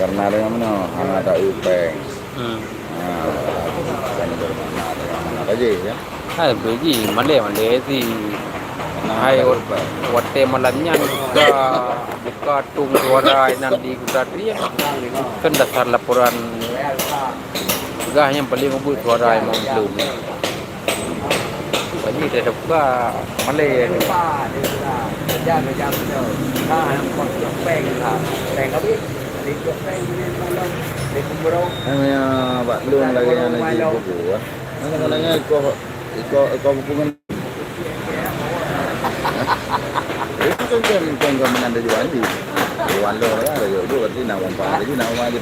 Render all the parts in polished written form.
karena ada yang mana ada upeng. Hmm. Kan bermana ada yang mana aja ya. Hai begi Malay si Karena hai ada upeng. wate malannya buka tung suara nanti kudari kan dasar laporan gah yang paling ngebut suara emang belum. Jadi dia buka Malay ni. Namanya Pak Lung lagi yang lagi buku kan. Kadang-kadangnya kau buku kan. Itu kan menanda jual di. Jual lo ya, ada jual berarti nama apa? Jadi nama aja.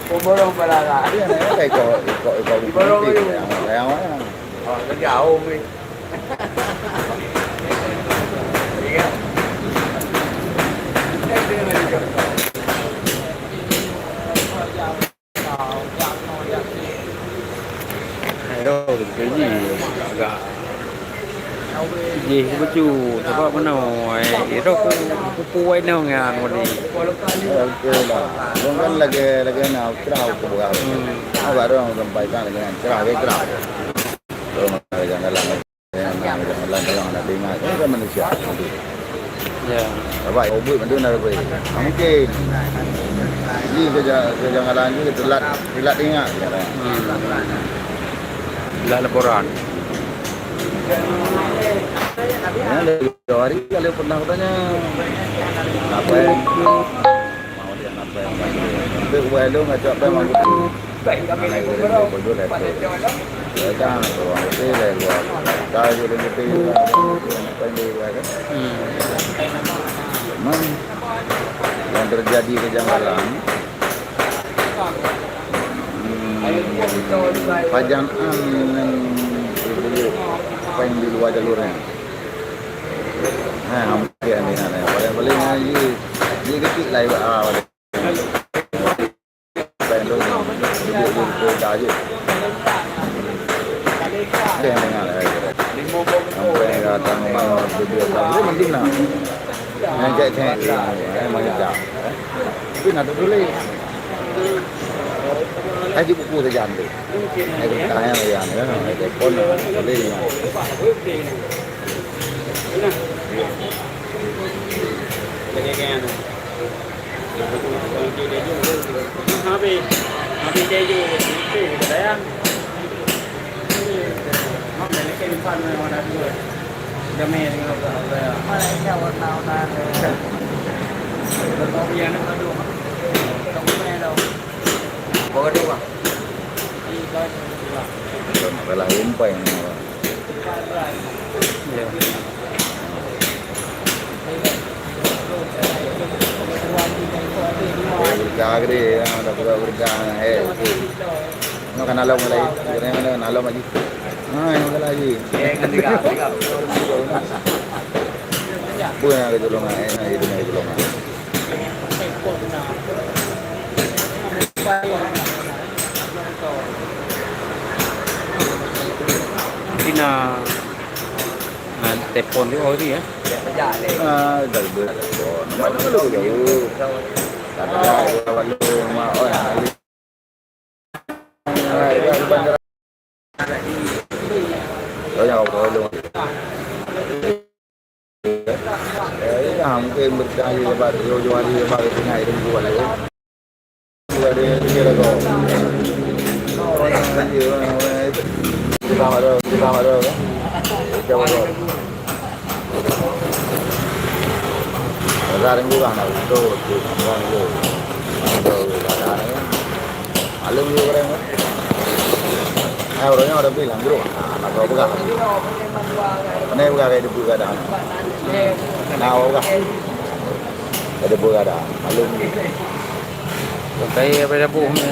Pemborong balala. Iya, kayak kau buku yang mana? Oh, nó jauh đi. Đâu được cái gì gà gì không chú sebab mana itu ku puai nau ngang ni. Oke lah. Orang kan lagi nak kerau ke bukan. Baru orang sampai kan lagi nak kerau. Kalau mana jangan lama, jangan nak dengar. Ini kan manusia. Ya. Baik, obut macam mana boleh? Mungkin. Ini jangan lagi telat dengar. Lah laporan. Ya, dari hari kali pernah katanya apa yang mau dia apa yang nanti gue lu nggak coba mau gitu mana itu bodoh deh ya kan orang itu deh gua tahu juga gitu apa yang dia kan memang yang terjadi kejanggalan pajangan apa yang di luar jalurnya. Hampir ni kan. Boleh ni kecil lah awak. Pendul dia aja. Dia dengar lah. Sampai datang mau video lagi mending lah. Yang cek mau jauh. Tapi nak tu boleh. Hai buku saja ambil. Hai tanya yang kan, telefon boleh. Kalau umpeng. Ya. Berkah gede, ada berkah. Nak kenal orang lagi, orang mana kenal orang lagi. Yang lagi. Bukan ada golongan, itu ada golongan. Tina telepon dia oh dia. Dari telepon. Baru jauh. Kata awak lu mau orang lagi. Đó nhau rồi luôn. Mungkin berkali lepas jual di lepas itu naik dan jual lagi. Jual dia lagi. Orang itu di bawah kan. Jauh jauh. Sekarang juga nak itu orang itu. Alum juga orang. Orangnya orang bilang bro, anak kau buka. Mana buka kayak debu ada. Nah buka. Kayak debu ada. Alum. Kayak apa debu ni?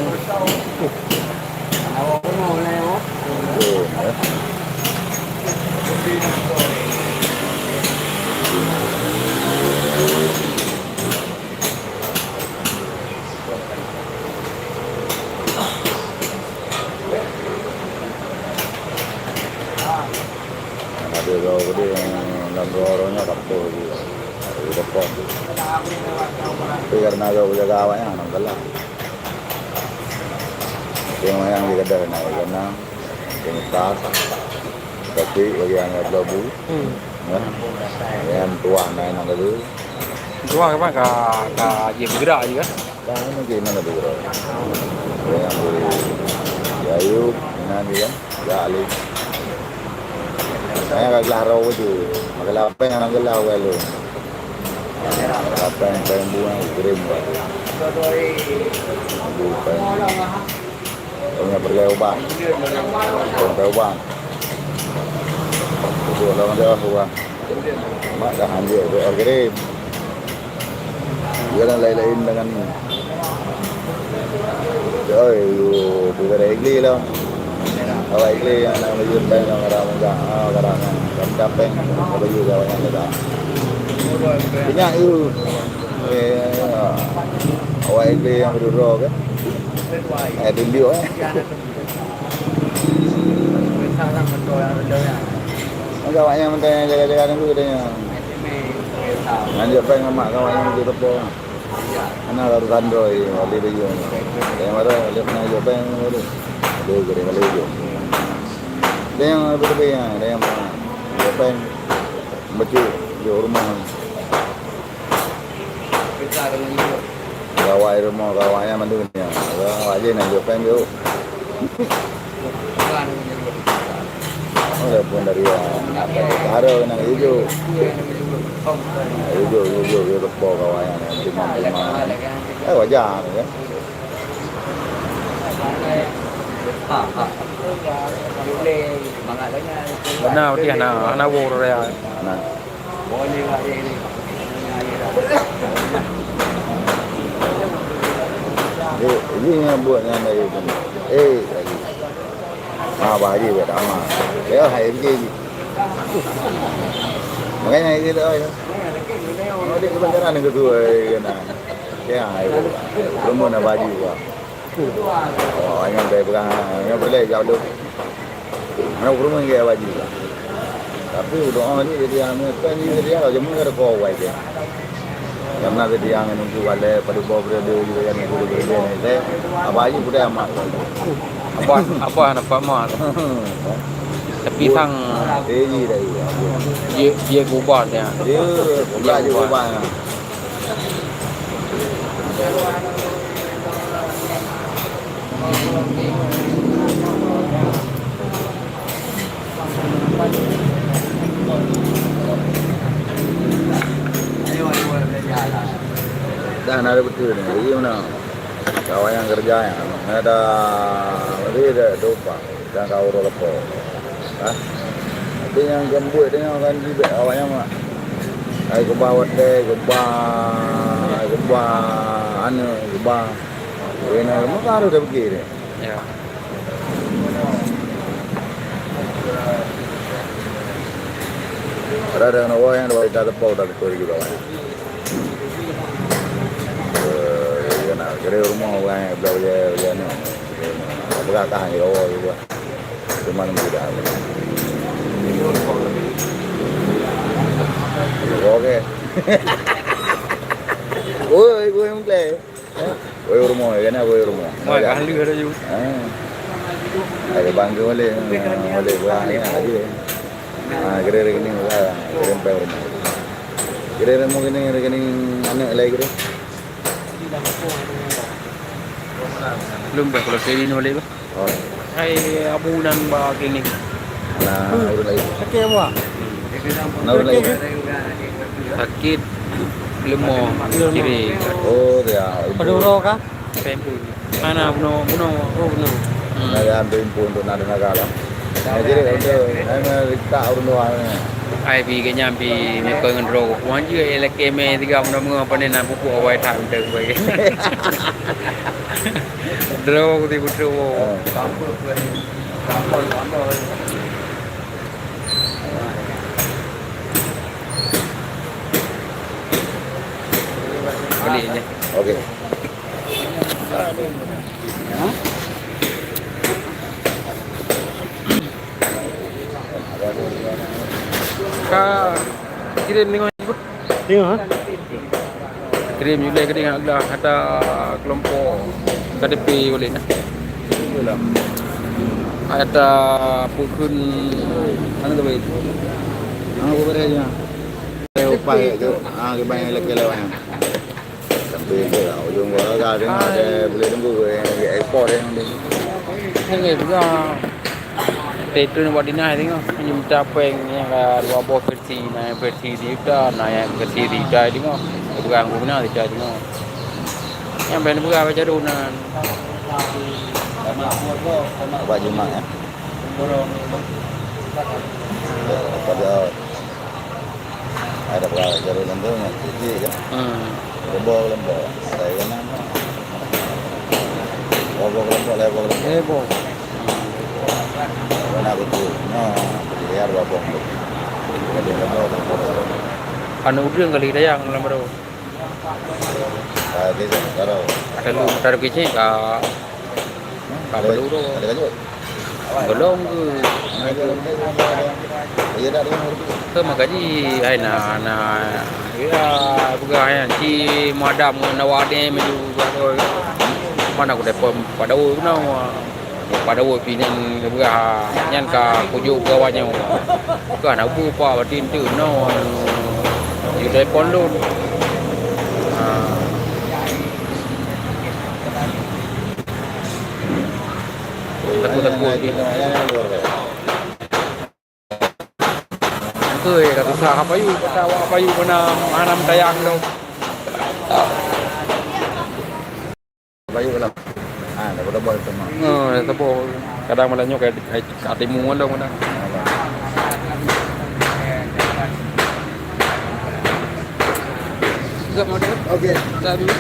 Ada orang dia dalam orangnya tak tahu juga. Ada kita. Tapi karena agak jaga awaknya anak kalah. Yang di kedai nak karena kemukas. Tapi bagi yang labu, yang tua naik nak dulu. Tua kan ka je bergerak juga. Kan mungkin nak dulu. Yang boleh Ayub, nanti kan, Gali. Saya agak larau tu, agak lapang yang agak lau kalau. Lapang yang buang kirim buat. Bukan. Punya perleuban. Perleuban. Itu orang dia buat. Mak dah ambil tu kirim. Dia lain-lain dengan ni. Trời bữa đây igli lah. Awak igli yang nak baju pen yang orang muda, orang yang pen baju awak yang muda. Banyak itu. Awak igli yang berdua kan? Tunjuk Macam awak yang mentang jaga-jaga tu katanya. Nanti pen mak kawan yang baju tepo. Anak harus android, wali baju. Yang mana dia pernah jumpa yang mana? Ada kering kali je. Dia yang berbeza yang, dia yang mana? Jumpa yang baju di rumah. Kawai rumah, kawai yang mana ni? Kawai je nak jumpa yang tu. Oh, pun dari Taro nak hijau. Hijau dia lepas kawai yang timah. Wajar kan? Benar dia nak war dia. Nah. Ini yang buat yang dari itu. Lagi. Bahaji betul amat. Dia hai pergi. Makanya itu dah ya. Dia kebanyakan yang kedua kena. Dia hai. Belum nak baju gua. Oh, yang saya pegang, yang boleh jauh dulu. Anak rumah dia baju. Tapi doa ni dia ambil kan dia kalau cuma ada kau aja. Yang nak dia yang nunggu balik pada bawah berada juga yang nunggu berada ni. Saya baju pun dah amat. Apa nak pamer. Tapi sang Ini dah. dia gubat dia. Dia gubat. Dan ada betul ni. Jadi mana kawan yang kerja yang ada lebih ada dopa dan kau orang lepo. Tapi yang gembut dia akan juga kawan yang mana. Ai kubah deh, kubah anu kubah. Ini memang harus dah pergi ni. Ya. Ada orang yang dah kita tahu dah betul juga kan. Nak kira rumah orang belajar ni. Berkah ni awak juga. Cuma mudah. Okey. Oi, gue yang play. Oi rumah kan apa rumah. Mai kan lừa dah juga. Ada bangga boleh buat ni aja. Kira rekening lah, kira sampai rumah. Kira mungkin rekening anak lagi kira. Belum dah kalau saya ni boleh bah. Oh, Hai abunan bah klinik. nah urut lagi. Sakit apa? Nah urut lagi. Sakit lemah kiri. Oh, dia. Paduro kah? Pempu. Mana buno. Oh buno. Naga ambil impun untuk nada negara. Jadi kalau saya tak urut luar. Ai pi cái nhà pi me peng ro wan ju ele ke me tiga mun mun apa ne na pupu awai tha undeng bae. Dro di putro. Balik je. Okey. Ka kirim tengok ibu. Tengok ha. kirim Julai ke dengan Allah ada kelompok KDP boleh nah. Itulah. Ada pukul Ano to ba ito? Ano ko ba rin yan? Tayo pa, cái bánh là cái là bánh. Tầm tiền rồi đó, dùng vào ra đến mà beli tunggu cái export đây không đi. ini juga itu buat dina ini kan nyum capeng yang dua buah versi nah versi kita nah yang versi kita ini kan bukan guna kita ini kan yang benar bukan baca dunan Apa Jumat ya? Pada ada berapa jalur lembong ini kan? Lembong. Saya kan lembong. boh Mana betul? No, liar lembong. Jadi lembong. anu udang kali dah yang lembaro Tadi kalau ada lu taruh kecil baru tu ada kan juga. belum ke Iya dah dia. ke makanya ai na ya bukan yang si madam nawade meju rồi mana aku dapat pada wo na pada wo pinin bukan nyan ka kuju kawannya ke anak bu pa batin tu no you dai pondon Takut-takut gitu. Cười là tôi xả apa yuk ketawa apa yuk mana manam tayang dong. Bayu lah. Dah boleh semua. Tebo kadang malah nyok kayak katimungan dong mana. Enggak mau deh. Okey. Dah dulu.